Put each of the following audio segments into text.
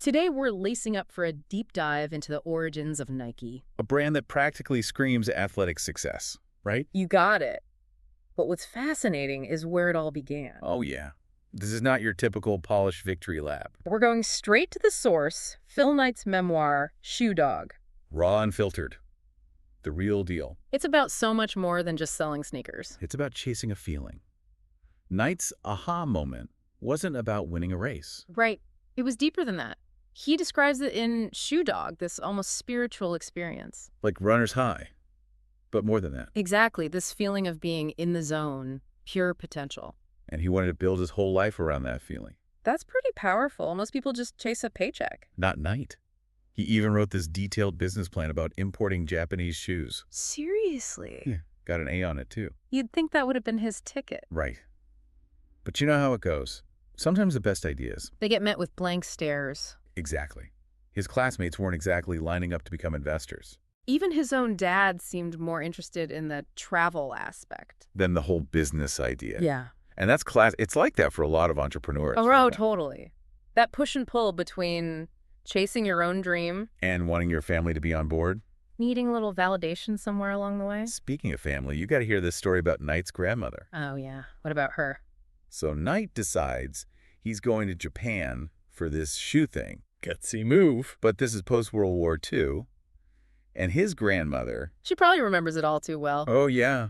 Today we're lacing up for a deep dive into the origins of Nike. A brand that practically screams athletic success, right? You got it. But what's fascinating is where it all began. Oh, yeah. This is not your typical polished victory lap. We're going straight to the source, Phil Knight's memoir, Shoe Dog. Raw, unfiltered. The real deal. It's about so much more than just selling sneakers. It's about chasing a feeling. Knight's aha moment wasn't about winning a race. Right. It was deeper than that. He describes it in Shoe Dog, this almost spiritual experience. Like runner's high. But more than that. Exactly, this feeling of being in the zone, pure potential. And he wanted to build his whole life around that feeling. That's pretty powerful. Most people just chase a paycheck. Not Knight. He even wrote this detailed business plan about importing Japanese shoes. Seriously? Yeah, got an A on it, too. You'd think that would have been his ticket. Right. But you know how it goes. Sometimes the best ideas. They get met with blank stares. Exactly. His classmates weren't exactly lining up to become investors. Even his own dad seemed more interested in the travel aspect. Then the whole business idea. Yeah. And that's it's like that for a lot of entrepreneurs. Oh, totally. That push and pull between chasing your own dream And wanting your family to be on board. needing a little validation somewhere along the way. Speaking of family, you got to hear this story about Knight's grandmother. Oh, yeah. What about her? So Knight decides he's going to Japan for this shoe thing. Gutsy move. But this is post-World War II. And his grandmother, She probably remembers it all too well. oh yeah,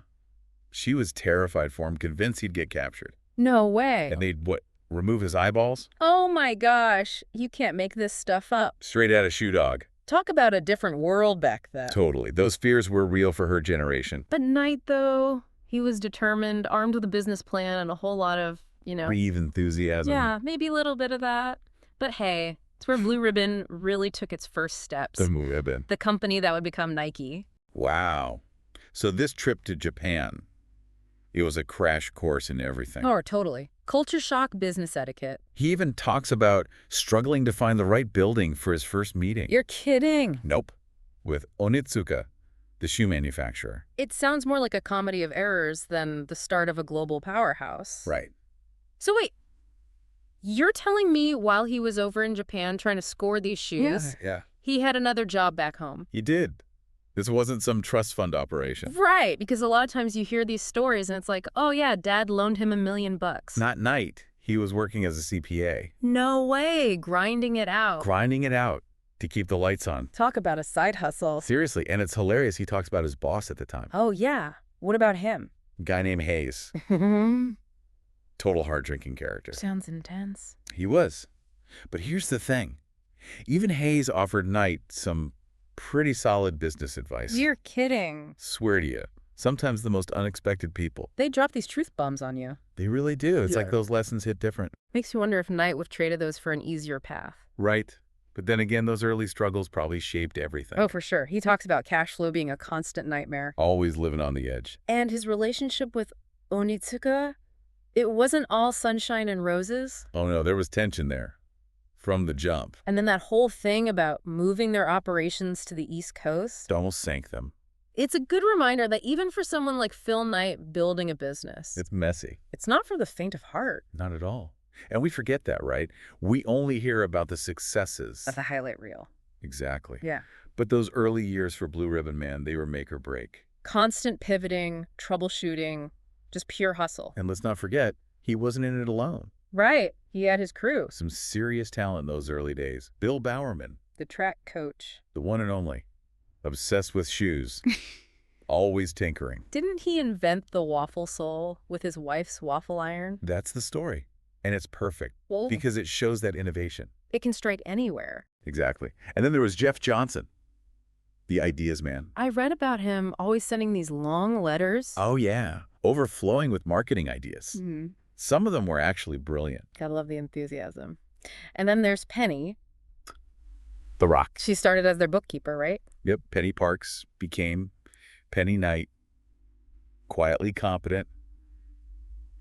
she was terrified for him, convinced he'd get captured. No way. And they'd, remove his eyeballs? Oh my gosh. You can't make this stuff up. Straight out of Shoe Dog. Talk about a different world back then. Totally. Those fears were real for her generation. But Knight, though, he was determined, armed with a business plan and a whole lot of, Breathe enthusiasm. Yeah, maybe a little bit of that. But hey, it's where Blue Ribbon really took its first steps. The ribbon. The company that would become Nike. Wow. So this trip to Japan, it was a crash course in everything. Oh, totally. Culture shock, business etiquette. He even talks about struggling to find the right building for his first meeting. You're kidding. Nope. With Onitsuka, the shoe manufacturer. It sounds more like a comedy of errors than the start of a global powerhouse. Right. So wait, you're telling me while he was over in Japan trying to score these shoes, Yeah. he had another job back home? He did. This wasn't some trust fund operation. Right, because a lot of times you hear these stories and it's like, oh yeah, dad loaned him $1 million. Not Knight. He was working as a CPA. No way, grinding it out. Grinding it out to keep the lights on. Talk about a side hustle. Seriously, and it's hilarious. He talks about his boss at the time. Oh yeah, what about him? A guy named Hayes. Total hard-drinking character. Sounds intense. He was. But here's the thing. Even Hayes offered Knight some pretty solid business advice. You're kidding. Swear to you. Sometimes the most unexpected people. They drop these truth bombs on you. They really do. It's Yeah. like those lessons hit different. Makes you wonder if Knight would have traded those for an easier path. Right. But then again, those early struggles probably shaped everything. Oh, for sure. He talks about cash flow being a constant nightmare. Always living on the edge. And his relationship with Onitsuka, it wasn't all sunshine and roses. Oh no, there was tension there. From the jump. And then that whole thing about moving their operations to the East Coast. It almost sank them. It's a good reminder that even for someone like Phil Knight building a business, It's messy. it's not for the faint of heart. Not at all. And we forget that, right? We only hear about the successes. That's a highlight reel. Exactly. Yeah. But those early years for Blue Ribbon Man, they were make or break. Constant pivoting, troubleshooting, just pure hustle. And let's not forget, he wasn't in it alone. Right. He had his crew, Some serious talent in those early days. Bill Bowerman, the track coach. the one and only. Obsessed with shoes. Always tinkering. Didn't he invent the waffle sole with his wife's waffle iron? That's the story. And it's perfect Well, because it shows that innovation. it can strike anywhere. Exactly. And then there was Jeff Johnson, the ideas man. I read about him always sending these long letters. Oh, yeah. Overflowing with marketing ideas. Mhm. Some of them were actually brilliant. Gotta love the enthusiasm. And then there's Penny. The Rock. She started as their bookkeeper, right? Yep. Penny Parks became Penny Knight. Quietly competent.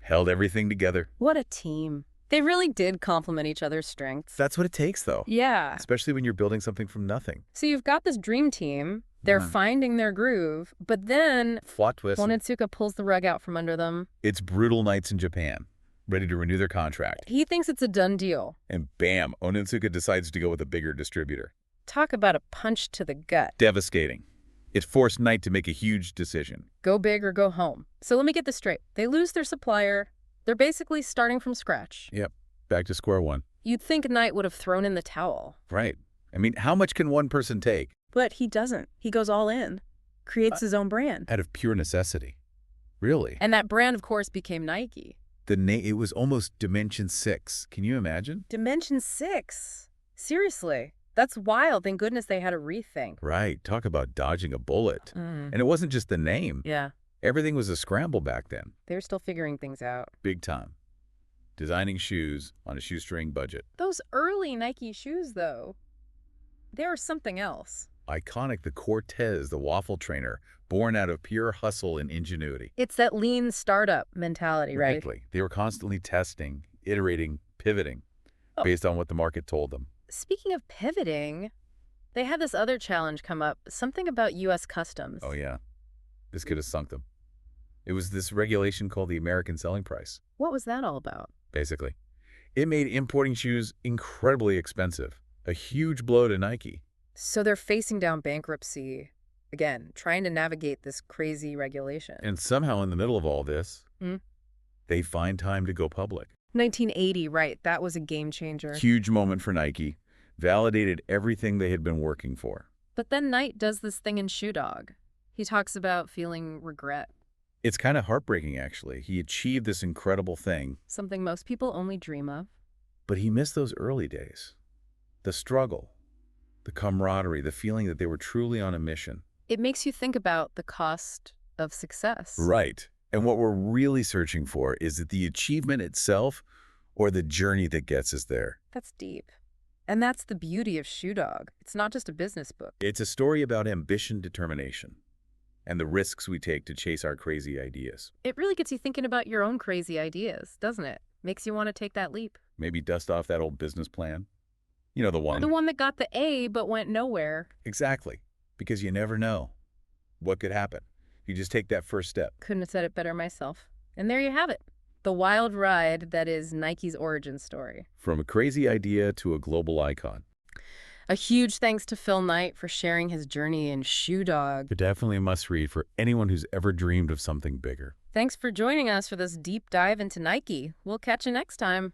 Held everything together. What a team. They really did complement each other's strengths. That's what it takes, though. Yeah. Especially when you're building something from nothing. So you've got this dream team. They're Yeah. finding their groove, but then Plot twist. Onitsuka pulls the rug out from under them. It's brutal nights in Japan. ready to renew their contract. He thinks it's a done deal. And bam, Onitsuka decides to go with a bigger distributor. Talk about a punch to the gut. Devastating. It forced Knight to make a huge decision. Go big or go home. So let me get this straight. They lose their supplier. They're basically starting from scratch. Yep, back to square one. You'd think Knight would have thrown in the towel. Right. I mean, how much can one person take? But he doesn't. He goes all in. Creates his own brand. Out of pure necessity. Really? And that brand, of course, became Nike. It was almost Dimension 6. Can you imagine? Dimension 6? Seriously? That's wild. Thank goodness they had a rethink. Right. Talk about dodging a bullet. And it wasn't just the name. Yeah. Everything was a scramble back then. They're still figuring things out. Big time. Designing shoes on a shoestring budget. Those early Nike shoes, though, they were something else. Iconic, the Cortez, the waffle trainer, born out of pure hustle and ingenuity. It's that lean startup mentality, right? Exactly. They were constantly testing, iterating, pivoting based on what the market told them. Speaking of pivoting, they had this other challenge come up, something about U.S. customs. Oh, yeah. This could have sunk them. It was this regulation called the American Selling Price, What was that all about? basically. It made importing shoes incredibly expensive, a huge blow to Nike. So they're facing down bankruptcy, again, trying to navigate this crazy regulation. And somehow in the middle of all this, they find time to go public. 1980, right, that was a game changer. Huge moment for Nike. Validated everything they had been working for. But then Knight does this thing in Shoe Dog. He talks about feeling regret, It's kind of heartbreaking, actually. He achieved this incredible thing, something most people only dream of. but he missed those early days. The struggle, the camaraderie, the feeling that they were truly on a mission. It makes you think about the cost of success. Right. And what we're really searching for is that the achievement itself or the journey that gets us there. That's deep. And that's the beauty of Shoe Dog. It's not just a business book. It's a story about ambition, determination, and the risks we take to chase our crazy ideas. It really gets you thinking about your own crazy ideas, doesn't it? Makes you want to take that leap. Maybe dust off that old business plan. You know, the one. The one that got the A but went nowhere. Exactly. Because you never know what could happen. You just take that first step. Couldn't have said it better myself. And there you have it. The wild ride that is Nike's origin story. From a crazy idea to a global icon. A huge thanks to Phil Knight for sharing his journey in Shoe Dog. Definitely a must-read for anyone who's ever dreamed of something bigger. Thanks for joining us for this deep dive into Nike. We'll catch you next time.